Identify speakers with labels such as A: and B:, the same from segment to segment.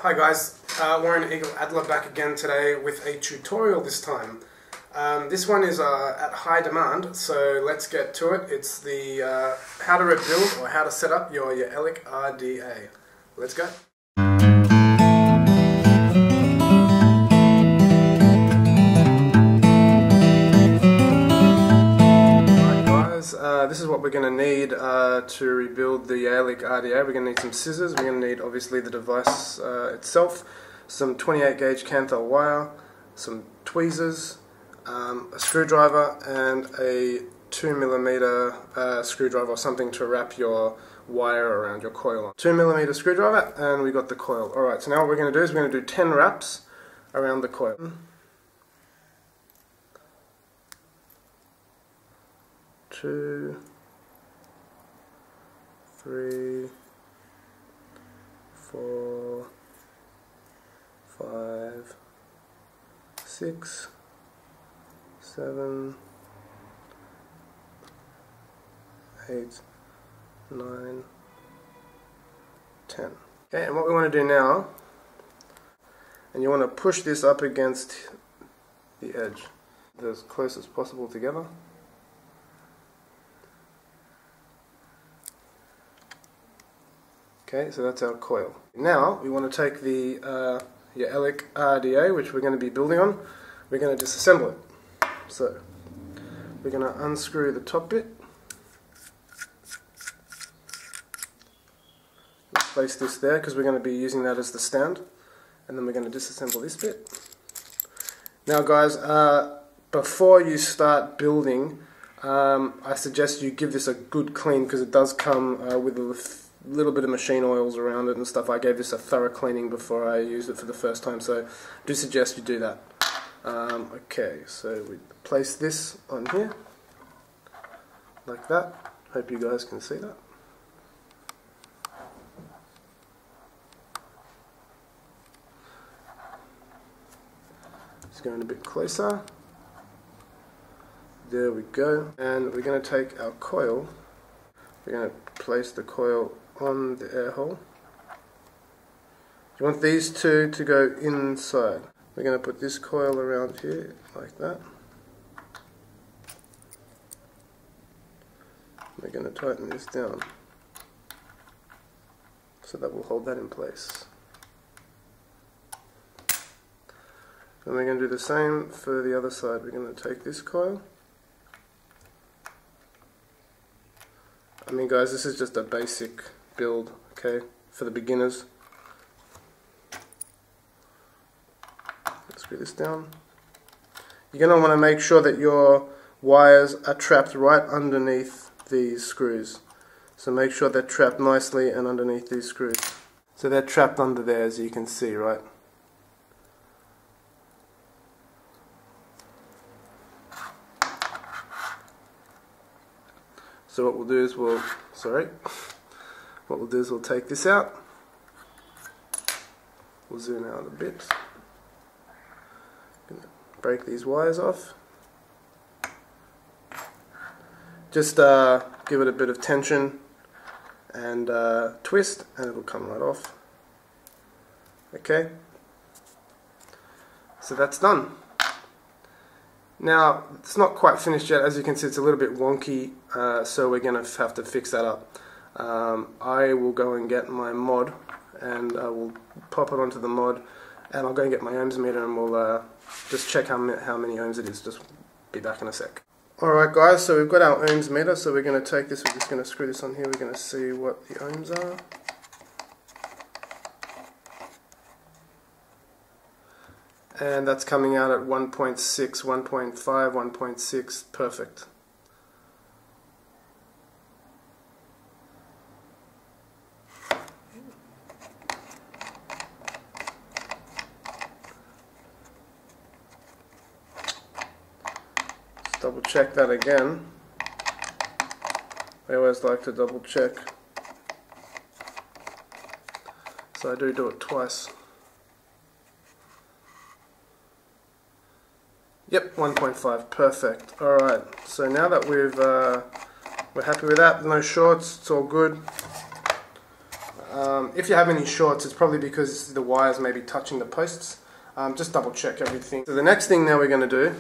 A: Hi guys, Warren Egal RDA back again today with a tutorial this time. This one is at high demand, so let's get to it. It's the how to rebuild or how to set up your Yaeliq RDA. Let's go. This is what we're going to need to rebuild the Yaeliq RDA. We're going to need some scissors, we're going to need obviously the device itself, some 28 gauge Canthal wire, some tweezers, a screwdriver and a 2mm screwdriver or something to wrap your wire around your coil on. 2mm screwdriver, and we got the coil. Alright, so now what we're going to do is we're going to do 10 wraps around the coil. 2, 3, 4, 5, 6, 7, 8, 9, 10. Okay, and what we want to do now, and you want to push this up against the edge, as close as possible together. Okay, so that's our coil. Now we want to take the Yaeliq RDA, which we're going to be building on. We're going to disassemble it. So we're going to unscrew the top bit. Let's place this there because we're going to be using that as the stand. And then we're going to disassemble this bit. Now guys, before you start building, I suggest you give this a good clean because it does come with a little bit of machine oils around it and stuff. I gave this a thorough cleaning before I used it for the first time, so I do suggest you do that. Okay, so we place this on here like that. Hope you guys can see that. Just going a bit closer. There we go. And we're going to take our coil. We're going to place the coil on the air hole. You want these two to go inside. We're going to put this coil around here like that. We're going to tighten this down so that will hold that in place. And we're going to do the same for the other side. We're going to take this coil. I mean guys, this is just a basic build, okay, for the beginners. Let's screw this down. You're going to want to make sure that your wires are trapped right underneath these screws. So make sure they're trapped nicely and underneath these screws. So they're trapped under there, as you can see, right? So what we'll do is we'll take this out. We'll zoom out a bit. Gonna break these wires off. Just give it a bit of tension and twist, and it'll come right off. Okay. So that's done. Now, it's not quite finished yet. As you can see, it's a little bit wonky, so we're going to have to fix that up. I will go and get my mod, and I will pop it onto the mod, and I'll go and get my ohms meter, and we'll just check how many ohms it is. Just be back in a sec. Alright guys, so we've got our ohms meter, so we're going to take this, we're just going to screw this on here, we're going to see what the ohms are. And that's coming out at 1.6, 1.5, 1.6, perfect. Let's double check that again. I always like to double check. So I do it twice. Yep, 1.5, perfect. Alright, so now that we're happy with that, no shorts, it's all good. If you have any shorts, it's probably because the wires may be touching the posts. Just double check everything. So the next thing now we're going to do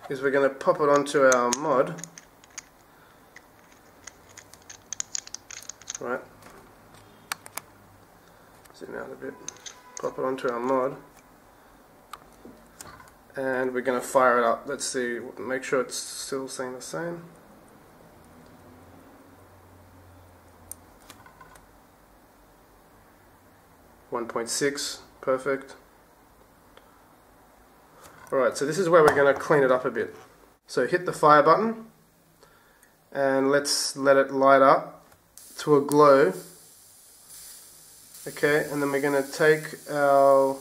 A: is we're going to pop it onto our mod. Right. Zoom out a bit. Pop it onto our mod. And we're going to fire it up. Let's see, make sure it's still saying the same. .6, perfect. Alright, so this is where we're going to clean it up a bit. So hit the fire button and let's let it light up to a glow. Okay, and then we're going to take our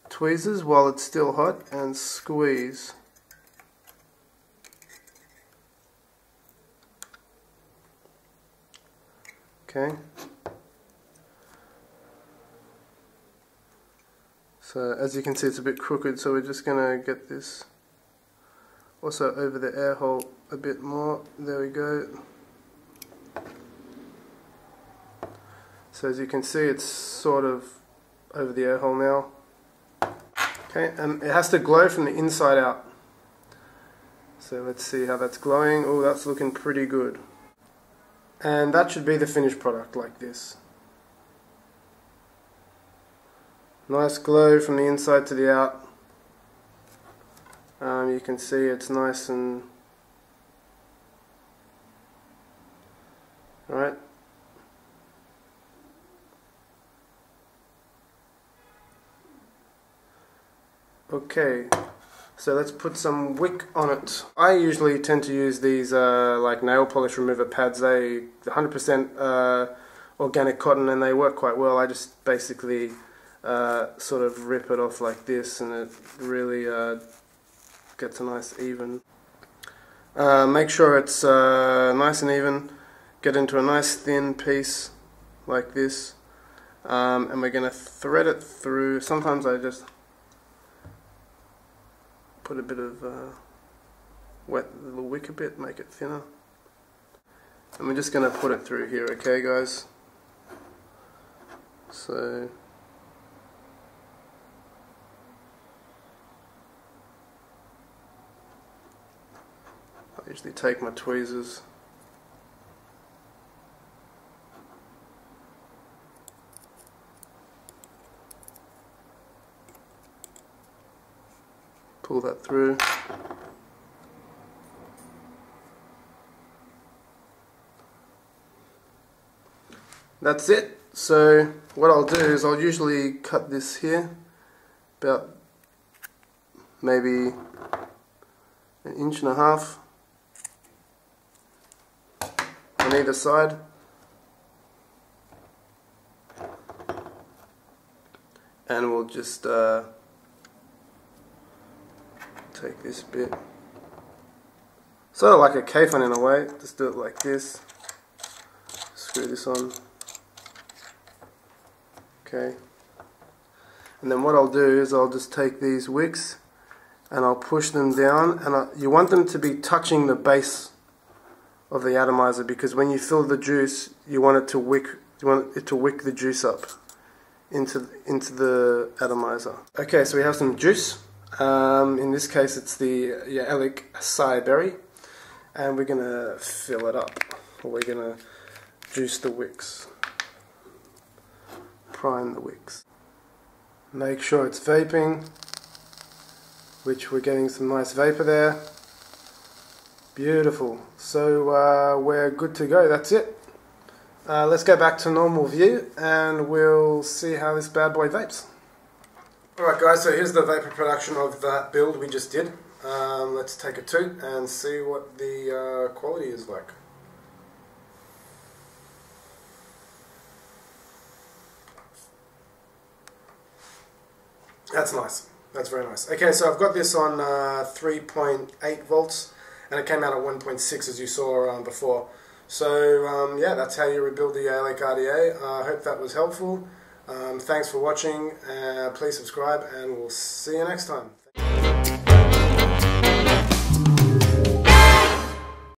A: tweezers while it's still hot and squeeze. Okay. So as you can see, it's a bit crooked, so we're just going to get this also over the air hole a bit more. There we go. So as you can see, it's sort of over the air hole now. Okay, and it has to glow from the inside out. So let's see how that's glowing. Oh, that's looking pretty good. And that should be the finished product, like this. Nice glow from the inside to the out. You can see it's nice and... Right. Okay, so let's put some wick on it. I usually tend to use these like nail polish remover pads. They 100% organic cotton and they work quite well. I just basically sort of rip it off like this and it really gets a nice even. Make sure it's nice and even. Get into a nice thin piece like this, and we're going to thread it through. Sometimes I just put a bit of wet the wick a bit, make it thinner, and we're just going to put it through here. Okay guys, so I usually take my tweezers, pull that through. That's it. So what I'll do is I'll usually cut this here about maybe 1.5 inches on either side. And we'll just take this bit, sort of like a K-fin in a way, just do it like this, screw this on, okay, and then what I'll do is I'll just take these wicks and I'll push them down, and you want them to be touching the base of the atomizer, because when you fill the juice you want it to wick the juice up into the atomizer. Okay, so we have some juice. In this case it's the Yaeliq acai berry, and we're going to fill it up, or we're going to juice the wicks, prime the wicks. Make sure it's vaping, which we're getting some nice vapor there. Beautiful. So we're good to go, that's it. Let's go back to normal view and we'll see how this bad boy vapes. Alright guys, so here's the vapor production of that build we just did. Let's take a toot and see what the quality is like. That's nice. That's very nice. Okay, so I've got this on 3.8 volts and it came out at 1.6 as you saw before. So yeah, that's how you rebuild the Yaeliq RDA. I hope that was helpful. Thanks for watching. Please subscribe and we'll see you next time.